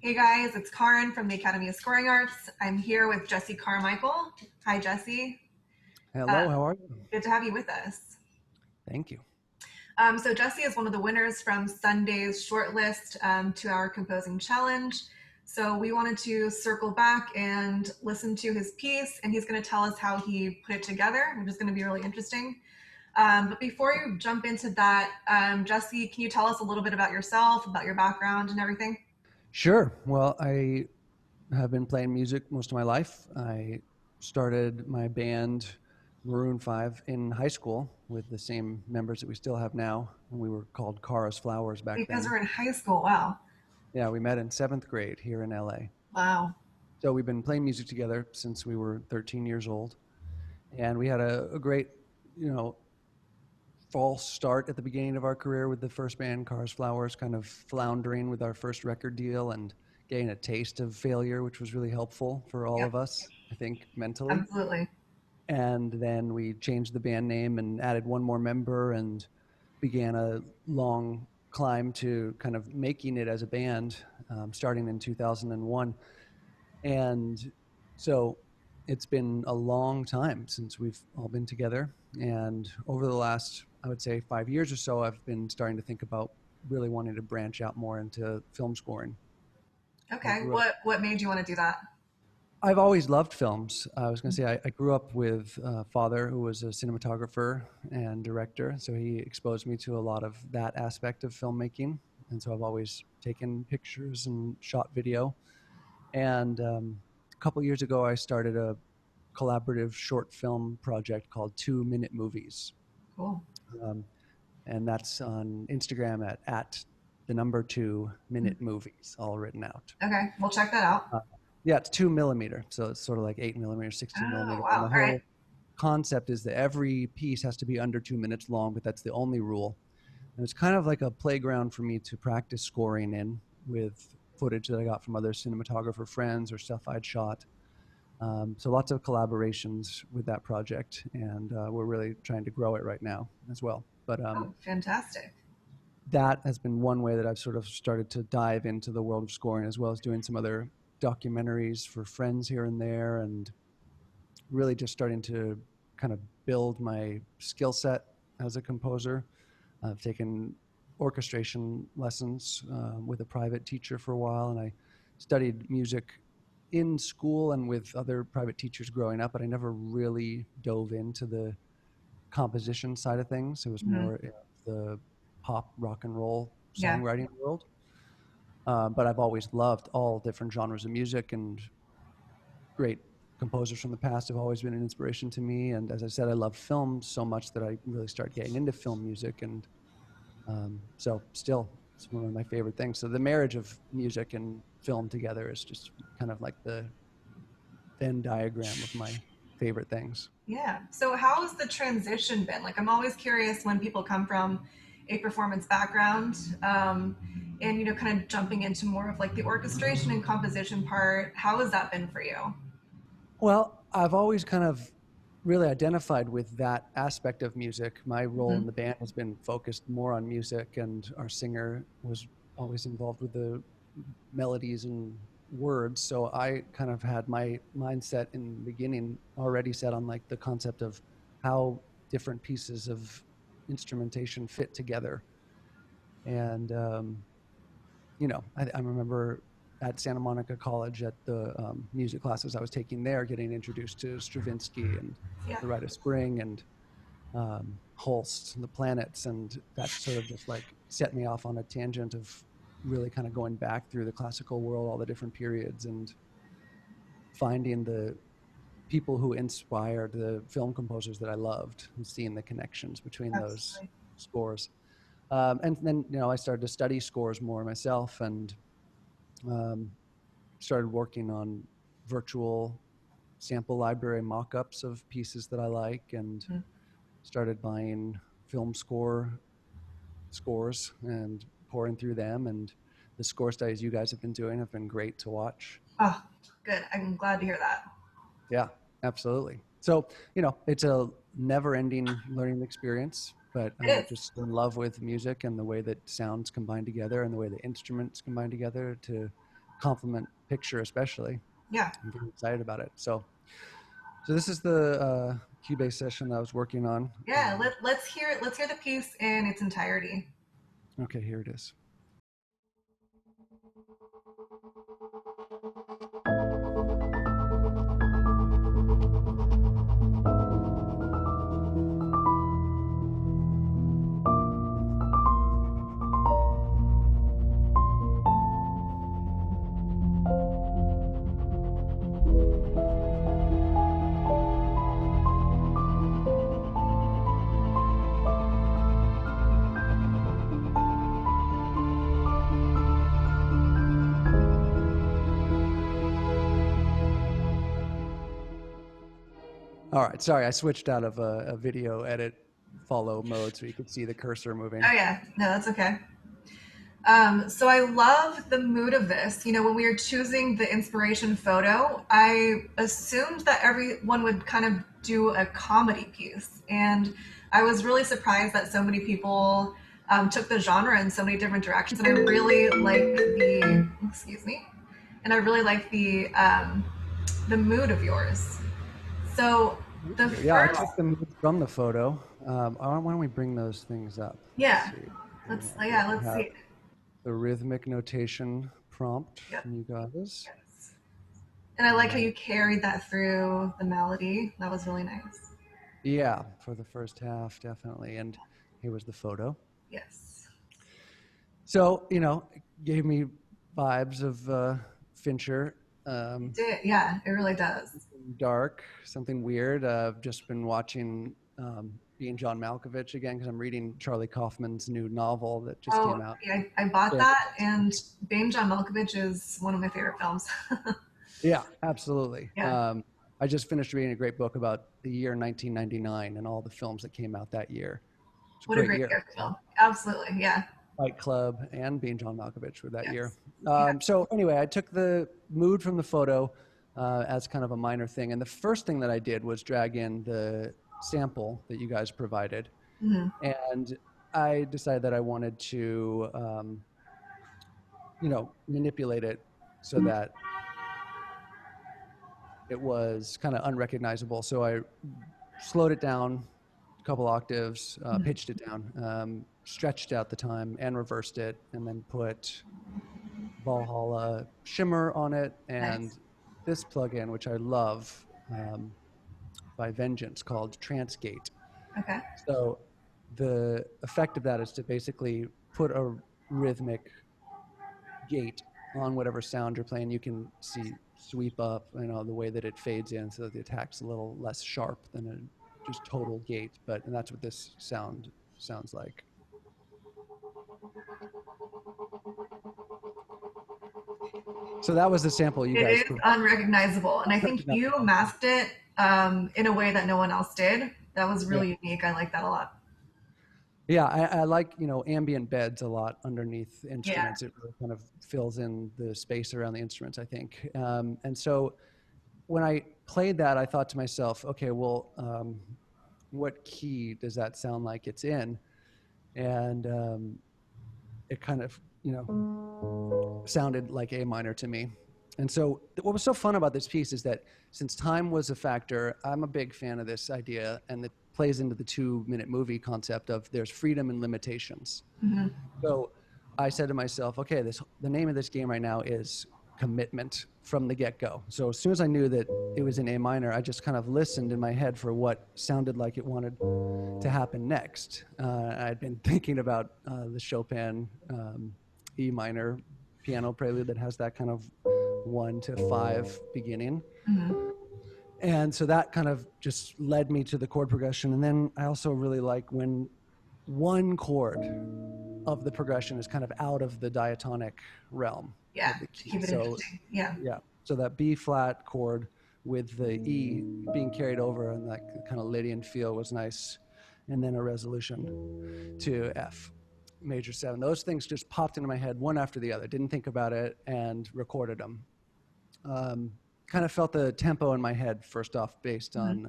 Hey guys, it's Karin from the Academy of Scoring Arts. I'm here with Jesse Carmichael. Hi, Jesse. Uh, Hello, how are you? Good to have you with us. Thank you. So Jesse is one of the winners from Sunday's shortlist to our composing challenge. So we wanted to circle back and listen to his piece, and he's going to tell us how he put it together, which is going to be really interesting. But before you jump into that, Jesse, can you tell us a little bit about yourself, about your background and everything? Sure. Well, I have been playing music most of my life. I started my band Maroon 5 in high school with the same members that we still have now. And we were called Cara's Flowers back You guys then. were in high school. Wow. Yeah, we met in seventh grade here in LA. Wow. So we've been playing music together since we were 13 years old. And we had a great, you know, false start at the beginning of our career with the first band, Cars Flowers, kind of floundering with our first record deal and getting a taste of failure, which was really helpful for all Yep. of us, I think, mentally. Absolutely. And then we changed the band name and added one more member and began a long climb to kind of making it as a band, starting in 2001. And so it's been a long time since we've all been together. And over the last, I would say, 5 years or so, I've been starting to think about really wanting to branch out more into film scoring. I Okay. grew up, What made you want to do that? I've always loved films. I was going to say, I grew up with a father who was a cinematographer and director. So he exposed me to a lot of that aspect of filmmaking. And so I've always taken pictures and shot video. And a couple years ago, I started a collaborative short film project called 2 Minute Movies. Cool. Um, and that's on Instagram at the number 2 minute movies, all written out. Okay. We'll check that out. Uh, yeah, it's 2 millimeter. So it's sort of like 8 millimeter, 16 Oh, millimeter. And wow. the All right. whole concept is that every piece has to be under 2 minutes long, but that's the only rule. And it's kind of like a playground for me to practice scoring in with footage that I got from other cinematographer friends or stuff I'd shot. So lots of collaborations with that project, and we're really trying to grow it right now as well. But Oh, fantastic. that has been one way that I've sort of started to dive into the world of scoring, as well as doing some other documentaries for friends here and there, and really just starting to kind of build my skill set as a composer. I've taken orchestration lessons with a private teacher for a while, and I studied music in school and with other private teachers growing up, but I never really dove into the composition side of things. It was Hmm. more the pop, rock and roll Yeah. songwriting world. But I've always loved all different genres of music, and great composers from the past have always been an inspiration to me. And as I said, I love film so much that I really started getting into film music. And so still, it's one of my favorite things. So the marriage of music and film together is just kind of like the Venn diagram of my favorite things. Yeah. So, how has the transition been? Like, I'm always curious when people come from a performance background, and kind of jumping into more of like the orchestration and composition part. How has that been for you? Well, I've always kind of really identified with that aspect of music. My role in Hmm. the band has been focused more on music, and our singer was always involved with the melodies and words. So I kind of had my mindset in the beginning already set on like the concept of how different pieces of instrumentation fit together. And I remember at Santa Monica College at the music classes I was taking there, getting introduced to Stravinsky and Yeah. the Rite of Spring and Holst and the planets, and that sort of just like set me off on a tangent of really kind of going back through the classical world, all the different periods, and finding the people who inspired the film composers that I loved and seeing the connections between those Absolutely. scores. And then, I started to study scores more myself and um, started working on virtual sample library mock-ups of pieces that I like, and Mhm. started buying film scores and pouring through them. And the score studies you guys have been doing have been great to watch. Oh, good. I'm glad to hear that. Yeah, absolutely. So, it's a never-ending learning experience, but I'm It is. just in love with music and the way that sounds combine together and the way the instruments combine together to complement picture, especially. Yeah. I'm very excited about it. So this is the Cubase session that I was working on. Yeah, let's hear it. Let's hear the piece in its entirety. Okay, here it is. All right, sorry, I switched out of a video edit follow mode so you could see the cursor moving. Oh yeah, no, that's okay. So I love the mood of this. You know, when we were choosing the inspiration photo, I assumed that everyone would kind of do a comedy piece, and I was really surprised that so many people took the genre in so many different directions. And I really like the excuse me, and I really like the mood of yours. So the Yeah, I first, took them from the photo. Why don't we bring those things up? Let's yeah, see. let's Here yeah, we let's have see. the rhythmic notation prompt Yep. from you guys. Yes. And I like how Uh, you carried that through the melody. That was really nice. yeah, for the first half, definitely. And here was the photo. Yes. So, it gave me vibes of Fincher. It Um, did. Yeah, it really does. Dark, something weird. I've just been watching Being John Malkovich again because I'm reading Charlie Kaufman's new novel that just Oh, came out. yeah, I bought And that, and Bane John Malkovich is one of my favorite films. yeah, absolutely. Yeah. I just finished reading a great book about the year 1999 and all the films that came out that year. It's a What a great great year. year for film. Absolutely. Yeah. Fight Club and Being John Malkovich were that year. Yes. Yeah. So anyway, I took the mood from the photo as kind of a minor thing. And the first thing that I did was drag in the sample that you guys provided. Hmm. And I decided that I wanted to, manipulate it so that it was kind of unrecognizable. So I slowed it down a couple octaves, pitched it down, stretched out the time, and reversed it, and then put Valhalla shimmer on it, and Nice. this plugin, which I love, by Vengeance, called Transgate. Okay. So the effect of that is to basically put a rhythmic gate on whatever sound you're playing. You can see sweep up, the way that it fades in, so that the attack's a little less sharp than a just total gate. And that's what this sounds like. So that was the sample you It guys is provided. unrecognizable, and I think you masked it in a way that no one else did. That was Yeah. really unique. I like that a lot. Yeah, I like, ambient beds a lot underneath Yeah. instruments. It really kind of fills in the space around the instruments, I think. And so when I played that, I thought to myself, okay, well, what key does that sound like it's in? And it kind of, sounded like A minor to me. And so what was so fun about this piece is that since time was a factor, I'm a big fan of this idea, and it plays into the 2-minute movie concept of there's freedom and limitations. Hmm. So I said to myself, okay, the name of this game right now is commitment from the get-go. So as soon as I knew that it was in A minor, I just kind of listened in my head for what sounded like it wanted to happen next. I'd been thinking about the Chopin E minor piano prelude that has that kind of 1 to 5 beginning. Hmm. And so that kind of just led me to the chord progression. And then I also really like when one chord of the progression is kind of out of the diatonic realm Yeah. of the To key. keep it So interesting. Yeah. yeah, so that B flat chord with the E being carried over and that kind of Lydian feel was nice. And then a resolution to F major 7. Those things just popped into my head one after the other. Didn't think about it and recorded them. Kind of felt the tempo in my head first off based Hmm.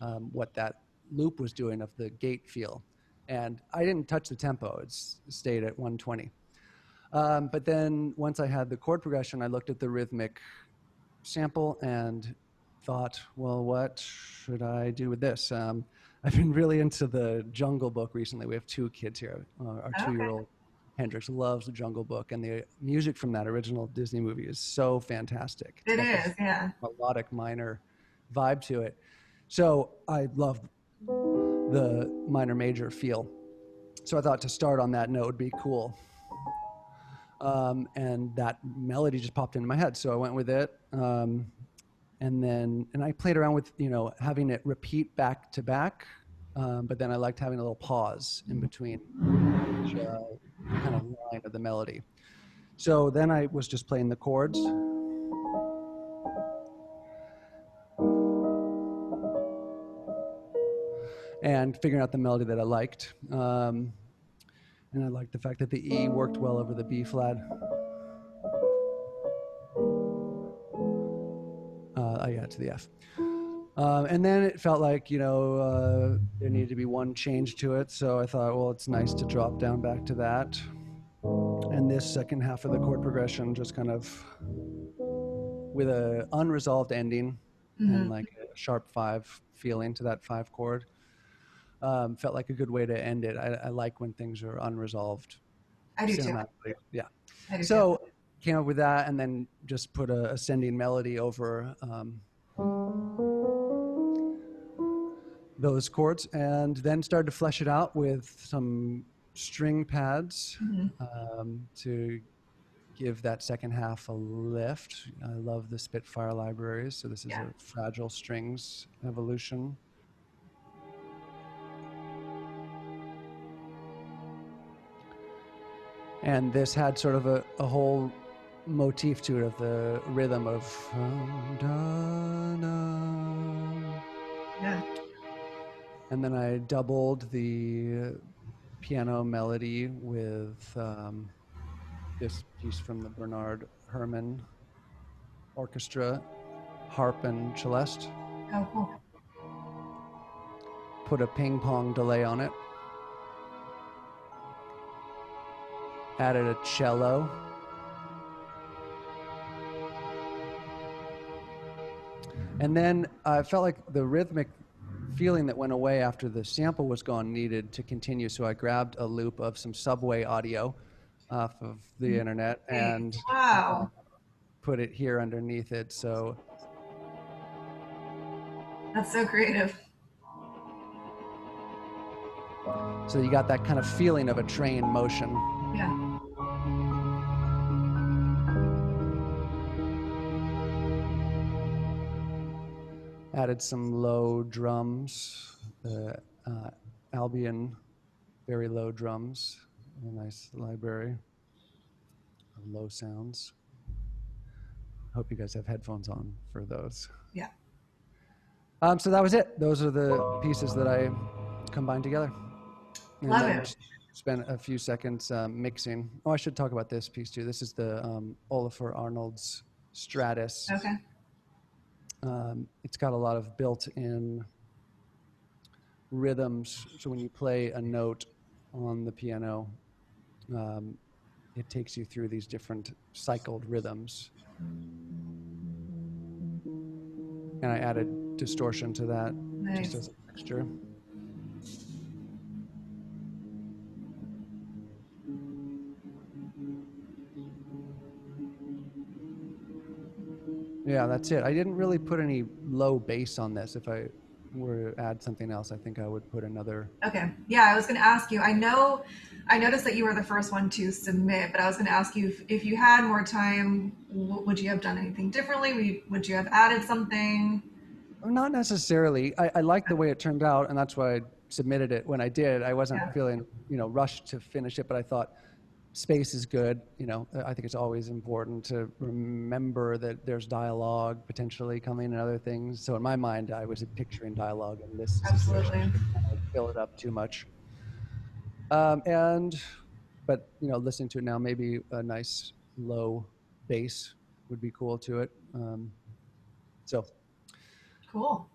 on what that loop was doing of the gate feel. And I didn't touch the tempo. It stayed at 120. But then once I had the chord progression, I looked at the rhythmic sample and thought, well, what should I do with this? I've been really into the Jungle Book recently. We have two kids here. Our Okay. 2-year-old Hendrix loves the Jungle Book, and the music from that original Disney movie is so fantastic. It's It got this is, yeah. melodic minor vibe to it. So I love the minor major feel. So I thought to start on that note would be cool. And that melody just popped into my head. So I went with it. And I played around with, having it repeat back to back. But then I liked having a little pause in between each kind of line of the melody. So then I was just playing the chords. And figuring out the melody that I liked. And I liked the fact that the E worked well over the B flat. Yeah, to the F. And then it felt like, there needed to be one change to it. So I thought, well, it's nice to drop down back to that. And this second half of the chord progression just kind of with a unresolved ending and like a sharp 5 feeling to that 5 chord. Felt like a good way to end it. I like when things are unresolved I do too. cinematically. Yeah. I do So too. came up with that and then just put a ascending melody over those chords and then started to flesh it out with some string pads to give that second half a lift. I love the Spitfire libraries. So this is Yeah. a fragile strings evolution. And this had sort of a whole motif to it of the rhythm of Yeah. and then I doubled the piano melody with this piece from the Bernard Herrmann Orchestra, harp and celeste. Oh, cool. Put a ping pong delay on it. Added a cello. And then I felt like the rhythmic feeling that went away after the sample was gone needed to continue. So I grabbed a loop of some subway audio off of the internet and Wow. put it here underneath it. So That's so creative. you got that kind of feeling of a train motion. Yeah. Added some low drums, Albion very low drums, a nice library of low sounds. Hope you guys have headphones on for those. Yeah. So that was it. Those are the pieces that I combined together. And Love then it. spent a few seconds mixing. Oh, I should talk about this piece too. This is the Olafur Arnold's Stratus. Okay. It's got a lot of built-in rhythms. So when you play a note on the piano, it takes you through these different cycled rhythms. And I added distortion to that just as a texture. Yeah, that's it. I didn't really put any low bass on this. If I were to add something else, I think I would put another. Okay. Yeah, I was going to ask you. I noticed that you were the first one to submit, but I was going to ask you if you had more time, would you have done anything differently? Would you have added something? Not necessarily. I like the way it turned out, and that's why I submitted it when I did. I wasn't Yeah. feeling, rushed to finish it, but I thought space is good. I think it's always important to remember that there's dialogue potentially coming and other things. So in my mind, I was picturing dialogue in this situation. Absolutely. I fill it up too much. But listening to it now, maybe a nice low bass would be cool to it. So Cool.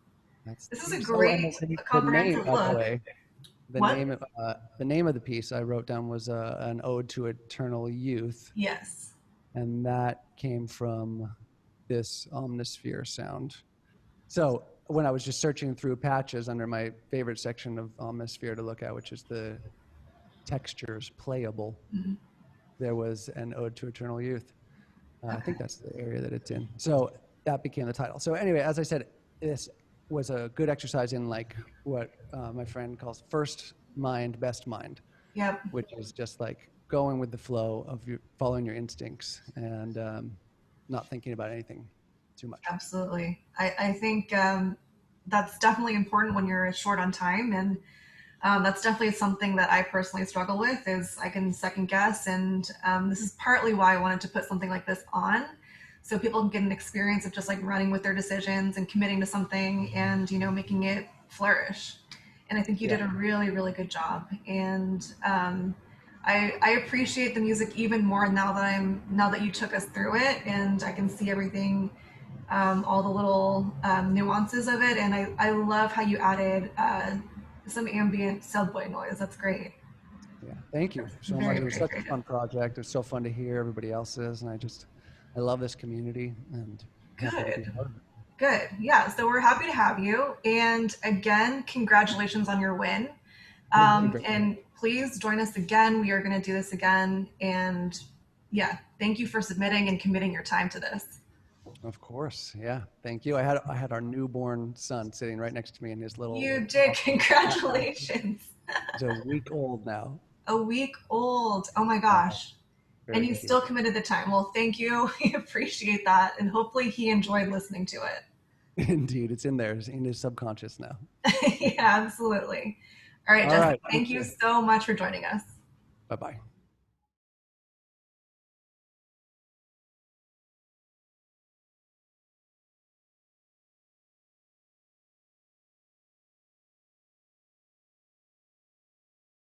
that's This the is a piece. great And the name, comprehensive by the look. way. What? The name of the piece I wrote down was an ode to eternal youth, Yes. and that came from this omnisphere sound. So when I was just searching through patches under my favorite section of omnisphere to look at, which is the textures playable, Mhm. there was an ode to eternal youth. I think that's the area that it's in. So that became the title. So anyway, as I said, this was a good exercise in like what my friend calls first mind, best mind, Yep. which is just like going with the flow of following your instincts and not thinking about anything too much. Absolutely. I think that's definitely important when you're short on time. And that's definitely something that I personally struggle with is I can second guess. And this is partly why I wanted to put something like this on. So people can get an experience of just like running with their decisions and committing to something and, making it flourish. And I think you Yeah, did a really, really good job. And I appreciate the music even more now that you took us through it and I can see everything, all the little nuances of it. And I love how you added some ambient subway noise. That's great. yeah. Thank you That's so much. very, It was very such a creative. fun project. It was so fun to hear everybody else's, and I love this community and happy to be Good. part of it. Good. Yeah. So we're happy to have you. And again, congratulations on your win. Thank you very much. And please join us again. We are going to do this again. And yeah, thank you for submitting and committing your time to this. Of course, yeah. Thank you. I had our newborn son sitting right next to me in his You little did. cat nap. Congratulations. So he's a week old now. A week old. Oh my Yeah, gosh. And very you cute. still committed the time. Well, thank you. We appreciate that. And hopefully he enjoyed listening to Indeed, it's in there, it's in his subconscious now. it. Yeah, absolutely. All right, All Jesse, right, thank thank you you. so much for joining us. Bye bye.